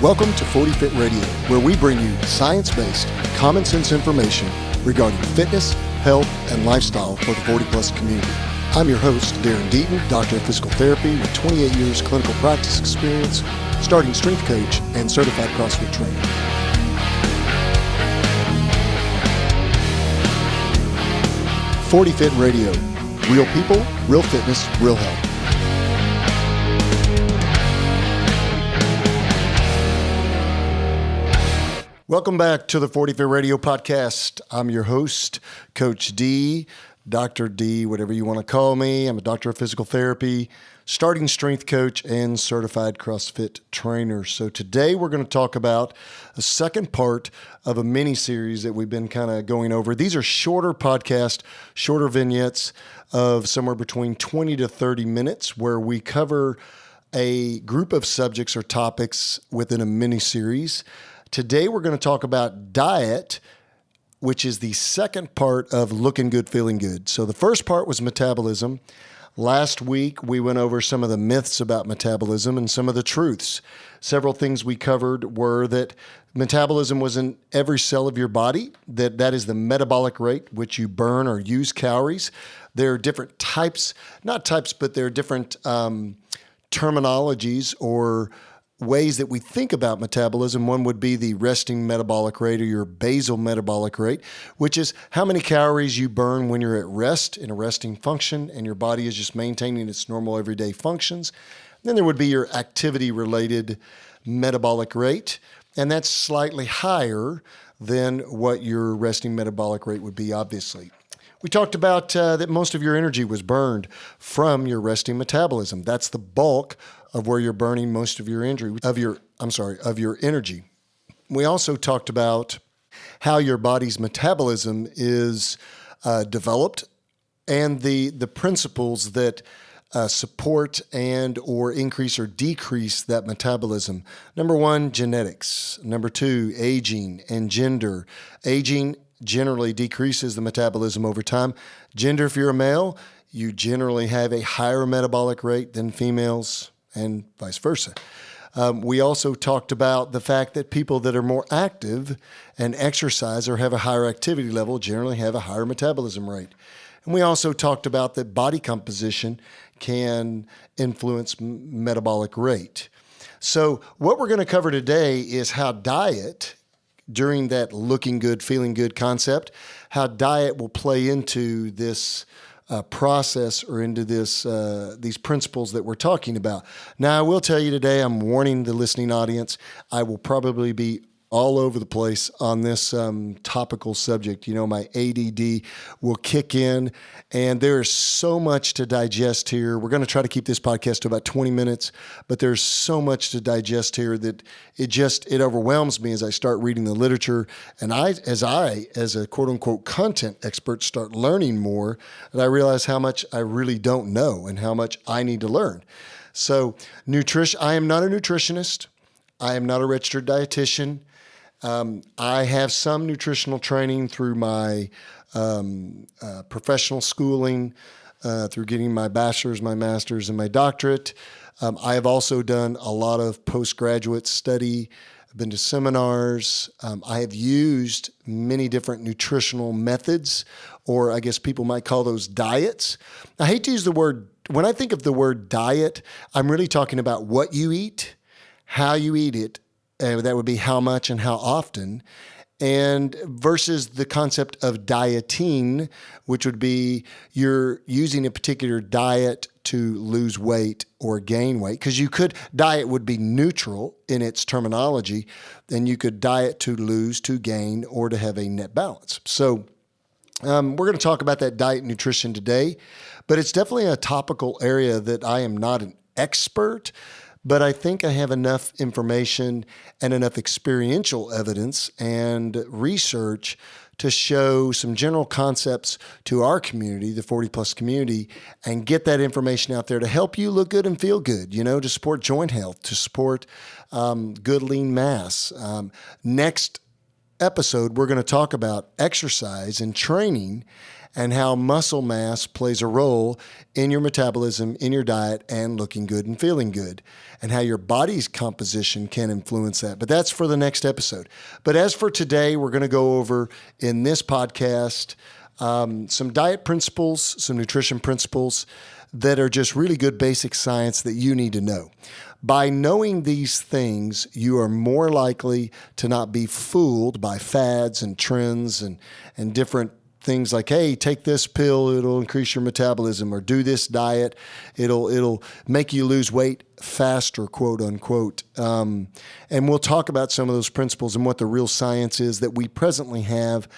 Welcome to 40 Fit Radio, where we bring you science-based, common sense information regarding fitness, health, and lifestyle for the 40-plus community. I'm your host, Darren Deaton, Doctor of Physical Therapy with 28 years clinical practice experience, starting strength coach, and certified CrossFit trainer. "40 Fit Radio, real people, real fitness, real health." Welcome back to the 40 Fit Radio podcast. I'm your host, Coach D, Dr. D, whatever you want to call me. I'm a doctor of physical therapy, starting strength coach, and certified CrossFit trainer. So today we're going to talk about a second part of a mini series that we've been kind of going over. These are shorter podcasts, shorter vignettes of somewhere between 20 to 30 minutes where we cover a group of subjects or topics within a mini series. Today, we're going to talk about diet, which is the second part of looking good, feeling good. So the first part was metabolism. Last week, we went over some of the myths about metabolism and some of the truths. Several things we covered were that metabolism was in every cell of your body, that is the metabolic rate, which you burn or use calories. There are different types, not types, but there are different terminologies or ways that we think about metabolism. One would be the resting metabolic rate or your basal metabolic rate, which is how many calories you burn when you're at rest in a resting function and your body is just maintaining its normal everyday functions. Then there would be your activity-related metabolic rate, and that's slightly higher than what your resting metabolic rate would be, obviously. We talked about that most of your energy was burned from your resting metabolism. That's the bulk of where you're burning most of your energy. We also talked about how your body's metabolism is developed and the principles that support and or increase or decrease that metabolism. Number one, genetics. Number two, aging and gender. Aging generally decreases the metabolism over time. Gender, if you're a male, you generally have a higher metabolic rate than females, and vice versa. We also talked about the fact that people that are more active and exercise or have a higher activity level generally have a higher metabolism rate. And we also talked about that body composition can influence metabolic rate. So what we're going to cover today is how diet, during that looking good, feeling good concept, how diet will play into this process or into these principles that we're talking about. Now, I will tell you today, I'm warning the listening audience, I will probably be all over the place on this topical subject. You know, my ADD will kick in, and there's so much to digest here. We're going to try to keep this podcast to about 20 minutes, but there's so much to digest here that it overwhelms me as I start reading the literature, and as a quote-unquote content expert, start learning more, and I realize how much I really don't know and how much I need to learn. So, I am not a nutritionist. I am not a registered dietitian. I have some nutritional training through my professional schooling, through getting my bachelor's, my master's, and my doctorate. I have also done a lot of postgraduate study. I've been to seminars. I have used many different nutritional methods, or I guess people might call those diets. I hate to use the word, when I think of the word diet, I'm really talking about what you eat, how you eat it. That would be how much and how often, and versus the concept of dieting, which would be you're using a particular diet to lose weight or gain weight. Because diet would be neutral in its terminology, and you could diet to lose, to gain, or to have a net balance. So we're going to talk about that diet and nutrition today, but it's definitely a topical area that I am not an expert, but I think I have enough information and enough experiential evidence and research to show some general concepts to our community, the 40-plus community, and get that information out there to help you look good and feel good, to support joint health, to support good lean mass. Next episode, we're going to talk about exercise and training and how muscle mass plays a role in your metabolism, in your diet, and looking good and feeling good, and how your body's composition can influence that. But that's for the next episode. But as for today, we're going to go over in this podcast some diet principles, some nutrition principles that are just really good basic science that you need to know. By knowing these things, you are more likely to not be fooled by fads and trends and different things like, hey, take this pill, it'll increase your metabolism, or do this diet, it'll make you lose weight faster, quote unquote. And we'll talk about some of those principles and what the real science is that we presently have.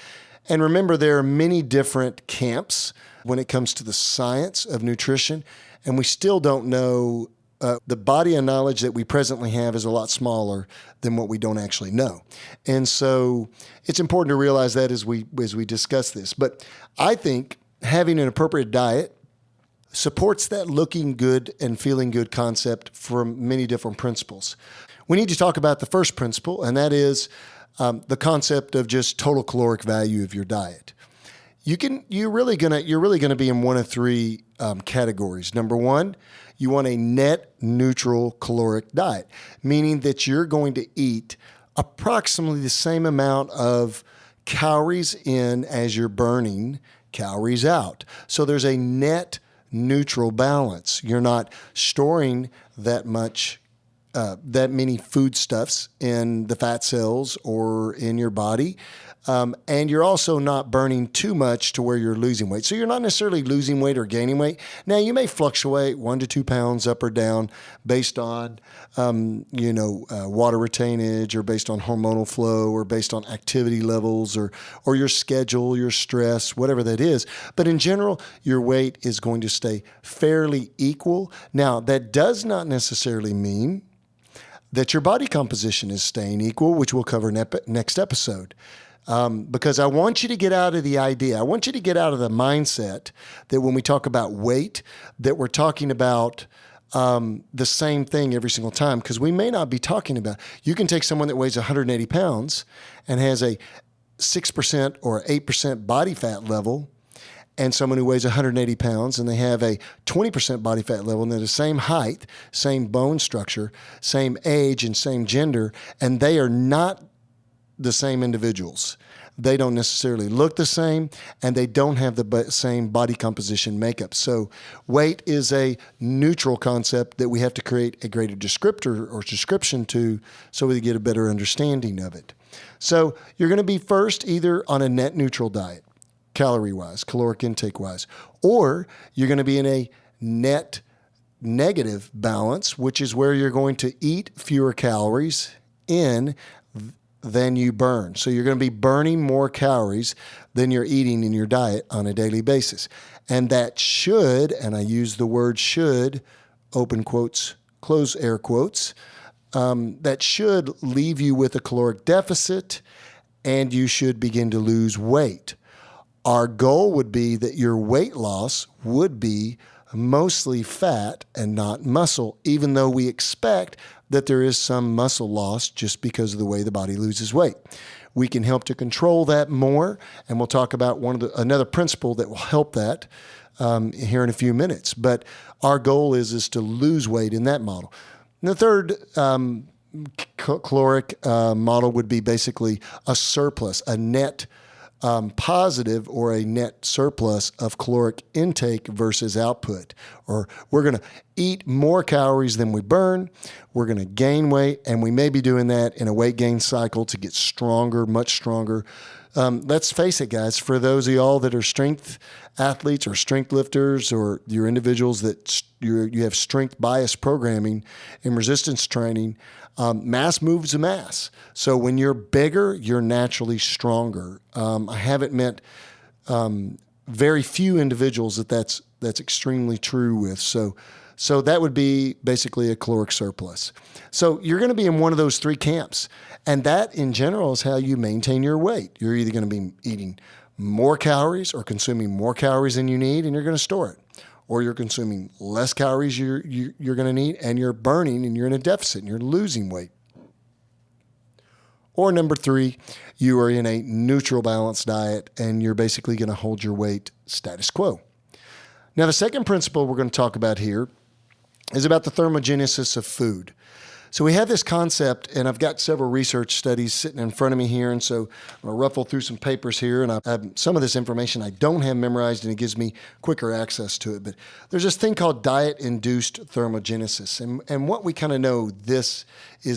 And remember, there are many different camps when it comes to the science of nutrition, and we still don't know. The body of knowledge that we presently have is a lot smaller than what we don't actually know. And so it's important to realize that as we discuss this. But I think having an appropriate diet supports that looking good and feeling good concept from many different principles. We need to talk about the first principle, and that is the concept of just total caloric value of your diet. You're really gonna be in one of three categories. Number one, you want a net neutral caloric diet, meaning that you're going to eat approximately the same amount of calories in as you're burning calories out. So there's a net neutral balance. You're not storing that many foodstuffs in the fat cells or in your body. And you're also not burning too much to where you're losing weight. So you're not necessarily losing weight or gaining weight. Now, you may fluctuate 1 to 2 pounds up or down based on, water retainage, or based on hormonal flow, or based on activity levels, or your schedule, your stress, whatever that is. But in general, your weight is going to stay fairly equal. Now, that does not necessarily mean that your body composition is staying equal, which we'll cover next episode. Because I want you to get out of the idea, I want you to get out of the mindset that when we talk about weight, that we're talking about the same thing every single time, because we may not be talking about, you can take someone that weighs 180 pounds and has a 6% or 8% body fat level, and someone who weighs 180 pounds and they have a 20% body fat level, and they're the same height, same bone structure, same age, and same gender, and they are not the same individuals. They don't necessarily look the same, and they don't have the same body composition makeup. So weight is a neutral concept that we have to create a greater descriptor or description to, so we get a better understanding of it. So you're going to be first either on a net neutral diet, calorie-wise, caloric intake-wise, or you're going to be in a net negative balance, which is where you're going to eat fewer calories in than you burn. So you're going to be burning more calories than you're eating in your diet on a daily basis. And that should, and I use the word should, open quotes, close air quotes, that should leave you with a caloric deficit, and you should begin to lose weight. Our goal would be that your weight loss would be mostly fat and not muscle, even though we expect that there is some muscle loss just because of the way the body loses weight. We can help to control that more, and we'll talk about another principle that will help that here in a few minutes. But our goal is to lose weight in that model. And the third caloric model would be basically a surplus, a net positive or a net surplus of caloric intake versus output. Or we're going to eat more calories than we burn, we're going to gain weight, and we may be doing that in a weight gain cycle to get stronger, much stronger. Let's face it, guys, for those of y'all that are strength athletes or strength lifters, or you're individuals that you have strength bias programming in resistance training, mass moves a mass. So when you're bigger, you're naturally stronger. I haven't met very few individuals that's extremely true with. So that would be basically a caloric surplus. So you're going to be in one of those three camps. And that, in general, is how you maintain your weight. You're either going to be eating more calories or consuming more calories than you need, and you're going to store it. Or you're consuming less calories you're going to need, and you're burning, and you're in a deficit, and you're losing weight. Or number 3, you are in a neutral balanced diet and you're basically going to hold your weight status quo. Now, the second principle we're going to talk about here is about the thermogenesis of food. So we have this concept, and I've got several research studies sitting in front of me here, and so I'm going to ruffle through some papers here, and I have some of this information I don't have memorized, and it gives me quicker access to it. But there's this thing called diet-induced thermogenesis, and what we kind of know is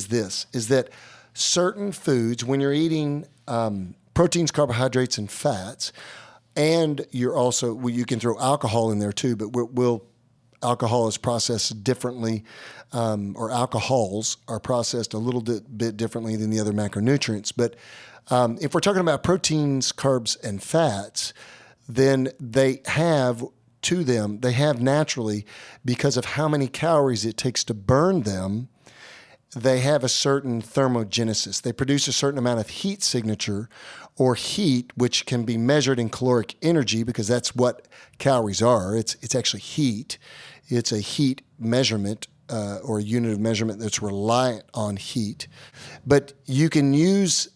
that certain foods, when you're eating proteins, carbohydrates, and fats, and you're also, well, you can throw alcohol in there too, but alcohol is processed differently, or alcohols are processed a little bit differently than the other macronutrients. But if we're talking about proteins, carbs, and fats, then they have naturally, because of how many calories it takes to burn them, they have a certain thermogenesis. They produce a certain amount of heat signature or heat, which can be measured in caloric energy, because that's what calories are. It's actually heat. It's a heat measurement or a unit of measurement that's reliant on heat. But you can use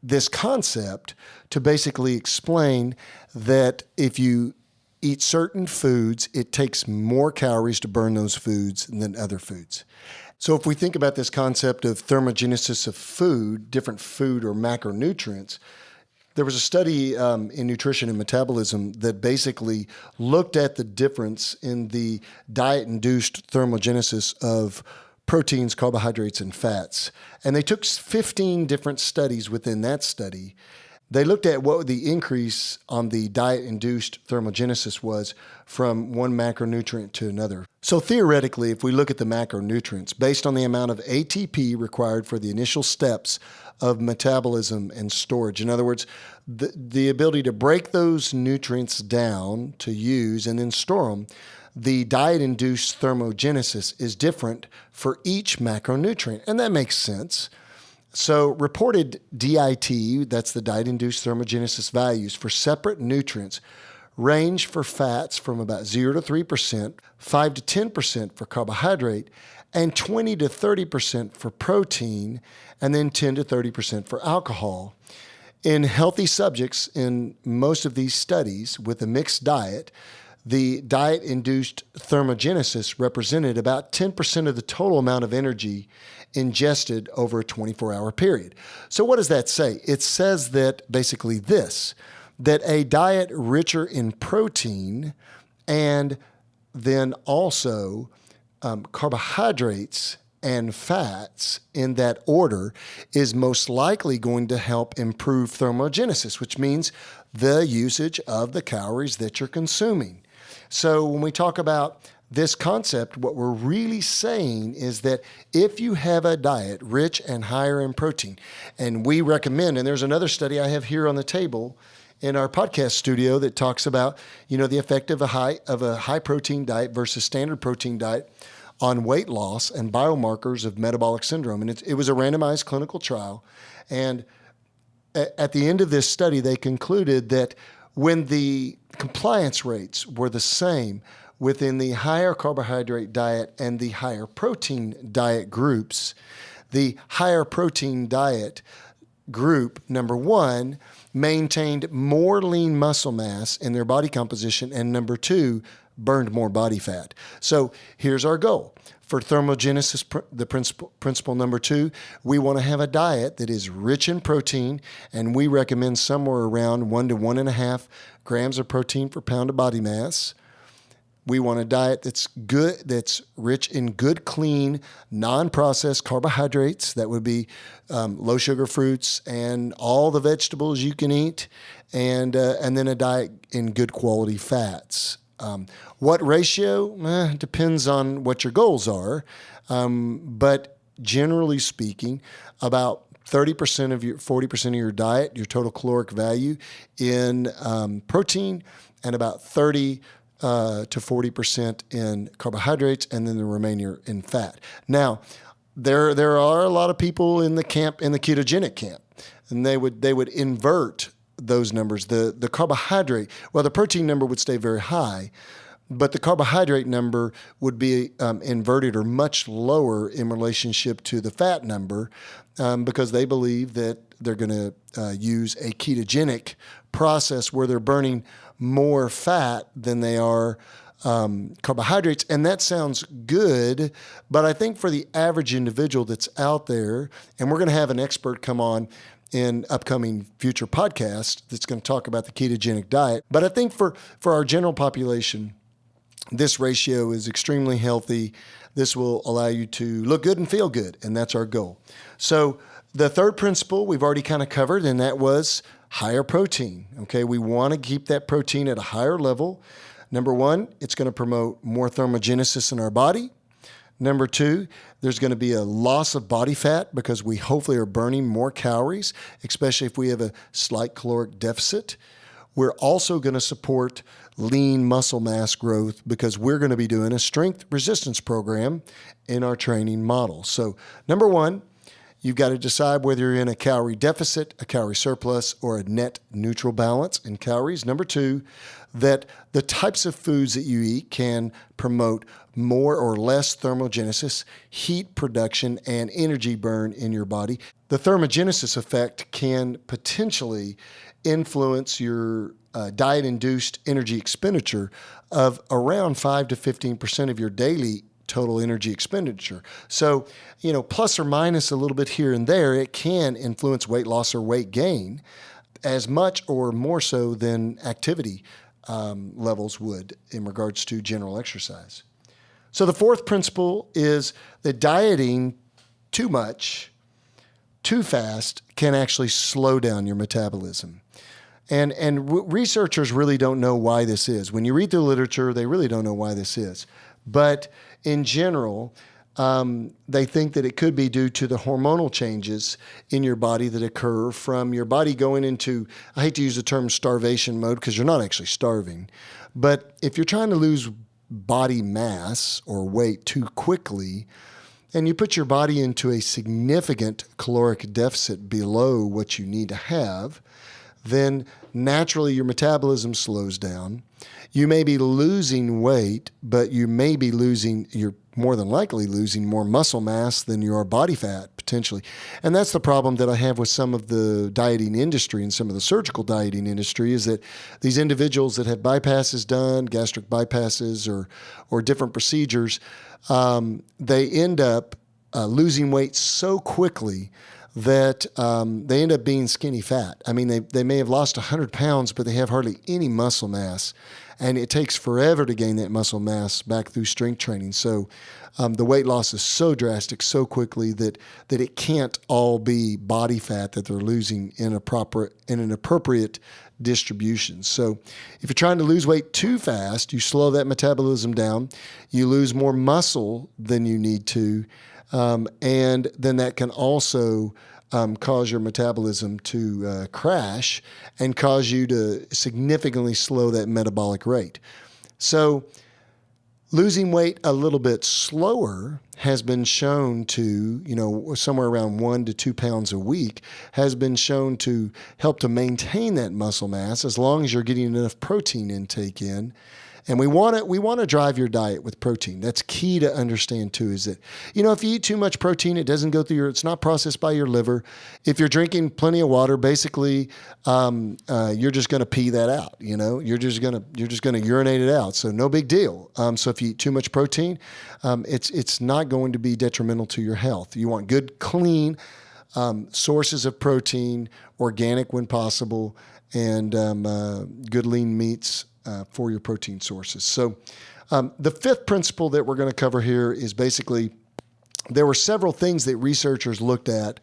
this concept to basically explain that if you eat certain foods, it takes more calories to burn those foods than other foods. So if we think about this concept of thermogenesis of food, different food or macronutrients, there was a study in nutrition and metabolism that basically looked at the difference in the diet-induced thermogenesis of proteins, carbohydrates, and fats. And they took 15 different studies within that study. They looked at what the increase on the diet-induced thermogenesis was from one macronutrient to another. So theoretically, if we look at the macronutrients, based on the amount of ATP required for the initial steps of metabolism and storage, in other words, the ability to break those nutrients down to use and then store them, the diet-induced thermogenesis is different for each macronutrient. And that makes sense. So reported DIT, that's the diet-induced thermogenesis values for separate nutrients, range for fats from about 0 to 3%, 5 to 10% for carbohydrate, and 20 to 30% for protein, and then 10 to 30% for alcohol. In healthy subjects, in most of these studies with a mixed diet, the diet-induced thermogenesis represented about 10% of the total amount of energy ingested over a 24-hour period. So what does that say? It says that basically that a diet richer in protein and then also carbohydrates and fats in that order is most likely going to help improve thermogenesis, which means the usage of the calories that you're consuming. So when we talk about this concept, what we're really saying is that if you have a diet rich and higher in protein, and we recommend, and there's another study I have here on the table in our podcast studio that talks about, the effect of a high protein diet versus standard protein diet on weight loss and biomarkers of metabolic syndrome. And it was a randomized clinical trial. And at the end of this study, they concluded that when the compliance rates were the same within the higher carbohydrate diet and the higher protein diet groups, the higher protein diet group, number one, maintained more lean muscle mass in their body composition, and number two, burned more body fat. So here's our goal. For thermogenesis, the principle number 2, we want to have a diet that is rich in protein, and we recommend somewhere around 1 to 1.5 grams of protein per pound of body mass. We want a diet that's good, that's rich in good, clean, non-processed carbohydrates. That would be low sugar fruits and all the vegetables you can eat, and then a diet in good quality fats. What ratio? Depends on what your goals are, but generally speaking, about 30% of 40% of your diet, your total caloric value in protein, and about 30 to 40% in carbohydrates, and then the remainder in fat. Now, there are a lot of people in the ketogenic camp, and they would invert those numbers. The carbohydrate, well, the protein number would stay very high, but the carbohydrate number would be inverted or much lower in relationship to the fat number because they believe that they're going to use a ketogenic process where they're burning more fat than they are carbohydrates. And that sounds good, but I think for the average individual that's out there, and we're going to have an expert come on in upcoming future podcasts that's going to talk about the ketogenic diet. But I think for our general population, this ratio is extremely healthy. This will allow you to look good and feel good, and that's our goal. So the third principle we've already kind of covered, and that was higher protein. Okay, we want to keep that protein at a higher level. Number one, it's going to promote more thermogenesis in our body. Number two, there's going to be a loss of body fat because we hopefully are burning more calories, especially if we have a slight caloric deficit. We're also going to support lean muscle mass growth because we're going to be doing a strength resistance program in our training model. So number one, you've got to decide whether you're in a calorie deficit, a calorie surplus, or a net neutral balance in calories. Number two, that the types of foods that you eat can promote more or less thermogenesis, heat production, and energy burn in your body. The thermogenesis effect can potentially influence your diet-induced energy expenditure of around 5 to 15% of your daily total energy expenditure. So, plus or minus a little bit here and there, it can influence weight loss or weight gain as much or more so than activity levels would in regards to general exercise. So the fourth principle is that dieting too much, too fast can actually slow down your metabolism. And researchers really don't know why this is. When you read the literature, they really don't know why this is. But in general, they think that it could be due to the hormonal changes in your body that occur from your body going into, I hate to use the term starvation mode because you're not actually starving, but if you're trying to lose body mass or weight too quickly, and you put your body into a significant caloric deficit below what you need to have, then naturally your metabolism slows down. You may be losing weight, but you're more than likely losing more muscle mass than you are body fat, potentially. And that's the problem that I have with some of the dieting industry and some of the surgical dieting industry is that these individuals that have bypasses done, gastric bypasses or different procedures, they end up losing weight so quickly that they end up being skinny fat. I mean, they may have lost 100 pounds, but they have hardly any muscle mass. And it takes forever to gain that muscle mass back through strength training. So the weight loss is so drastic so quickly that it can't all be body fat that they're losing in an appropriate distribution. So if you're trying to lose weight too fast, you slow that metabolism down, you lose more muscle than you need to, and then that can also cause your metabolism to crash and cause you to significantly slow that metabolic rate. So losing weight a little bit slower has been shown to, somewhere around 1 to 2 pounds a week, has been shown to help to maintain that muscle mass as long as you're getting enough protein intake in. And we want to drive your diet with protein. That's key to understand too, is that, if you eat too much protein, it doesn't go through it's not processed by your liver. If you're drinking plenty of water, basically, you're just going to pee that out. You're just going to urinate it out. So no big deal. So if you eat too much protein, it's not going to be detrimental to your health. You want good, clean sources of protein, organic when possible, and good lean meats for your protein sources. So the fifth principle that we're going to cover here is basically there were several things that researchers looked at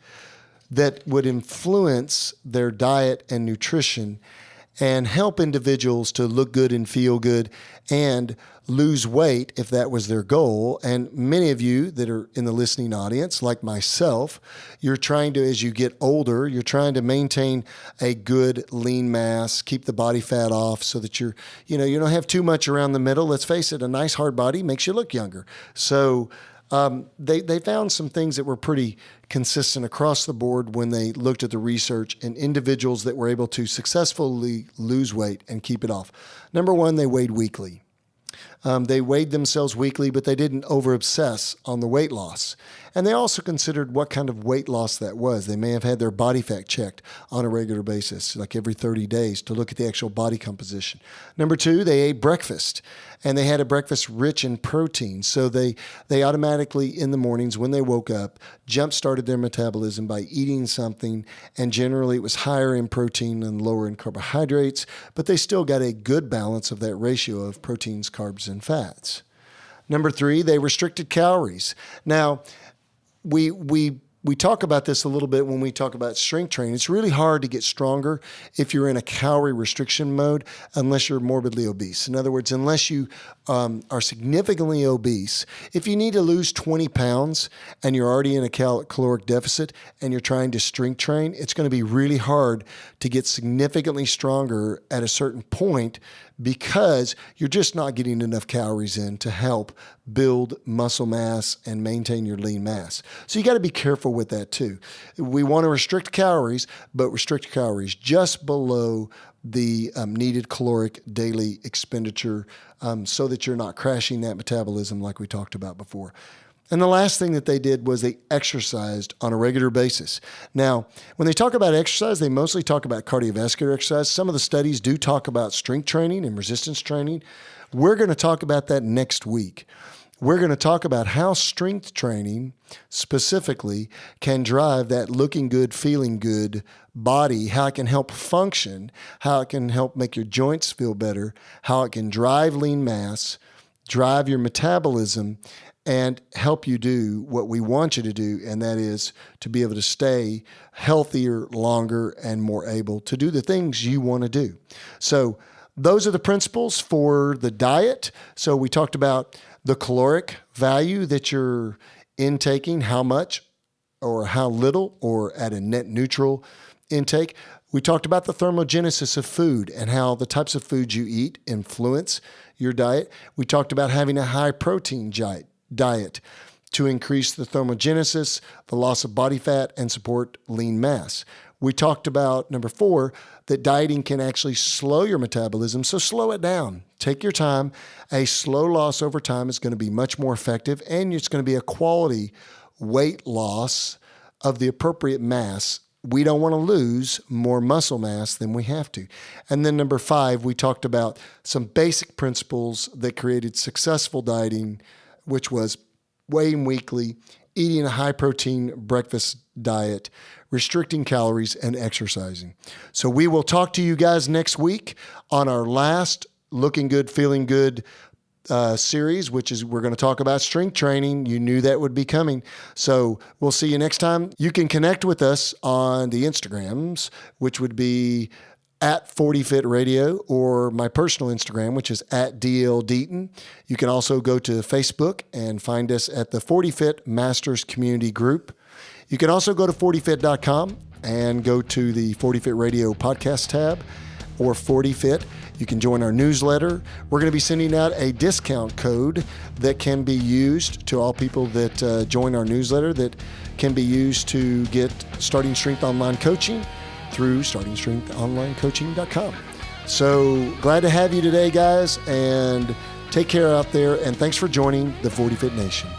that would influence their diet and nutrition and help individuals to look good and feel good and lose weight if that was their goal. And many of you that are in the listening audience, like myself, you're trying to, as you get older, you're trying to maintain a good lean mass, keep the body fat off so that you don't have too much around the middle. Let's face it, a nice hard body makes you look younger. So they found some things that were pretty consistent across the board when they looked at the research and individuals that were able to successfully lose weight and keep it off. Number one, they weighed weekly. They weighed themselves weekly, but they didn't over-obsess on the weight loss. And they also considered what kind of weight loss that was. They may have had their body fat checked on a regular basis, like every 30 days, to look at the actual body composition. Number 2, they ate breakfast, and they had a breakfast rich in protein. So they automatically, in the mornings when they woke up, jump-started their metabolism by eating something, and generally it was higher in protein and lower in carbohydrates, but they still got a good balance of that ratio of proteins, carbs, and fats. Number 3, they restricted calories. Now, we talk about this a little bit when we talk about strength training. It's really hard to get stronger if you're in a calorie restriction mode unless you're morbidly obese. In other words, unless you are significantly obese. If you need to lose 20 pounds and you're already in a caloric deficit and you're trying to strength train, it's going to be really hard to get significantly stronger at a certain point because you're just not getting enough calories in to help build muscle mass and maintain your lean mass. So you got to be careful with that too. We want to restrict calories, but restrict calories just below the needed caloric daily expenditure so that you're not crashing that metabolism like we talked about before. And the last thing that they did was they exercised on a regular basis. Now, when they talk about exercise, they mostly talk about cardiovascular exercise. Some of the studies do talk about strength training and resistance training. We're going to talk about that next week. We're going to talk about how strength training specifically can drive that looking good, feeling good body, how it can help function, how it can help make your joints feel better, how it can drive lean mass, drive your metabolism, and help you do what we want you to do, and that is to be able to stay healthier, longer, and more able to do the things you want to do. So those are the principles for the diet. So we talked about the caloric value that you're intaking, how much or how little, or at a net neutral intake. We talked about the thermogenesis of food and how the types of foods you eat influence your diet. We talked about having a high protein diet to increase the thermogenesis, the loss of body fat, and support lean mass. We talked about, number 4, that dieting can actually slow your metabolism, so slow it down. Take your time. A slow loss over time is going to be much more effective, and it's going to be a quality weight loss of the appropriate mass. We don't want to lose more muscle mass than we have to. And then number 5, we talked about some basic principles that created successful dieting, which was weighing weekly, eating a high-protein breakfast diet, restricting calories, and exercising. So we will talk to you guys next week on our last Looking Good, Feeling Good series, which is we're going to talk about strength training. You knew that would be coming. So we'll see you next time. You can connect with us on the Instagrams, which would be at 40fit Radio, or my personal Instagram, which is at DL Deaton. You can also go to Facebook and find us at the 40fit Masters Community Group. You can also go to 40fit.com and go to the 40fit Radio podcast tab, or 40fit. You can join our newsletter. We're going to be sending out a discount code that can be used to all people that join our newsletter, that can be used to get Starting Strength Online Coaching through startingstrengthonlinecoaching.com. So glad to have you today, guys, and take care out there, and thanks for joining the 40 Fit Nation.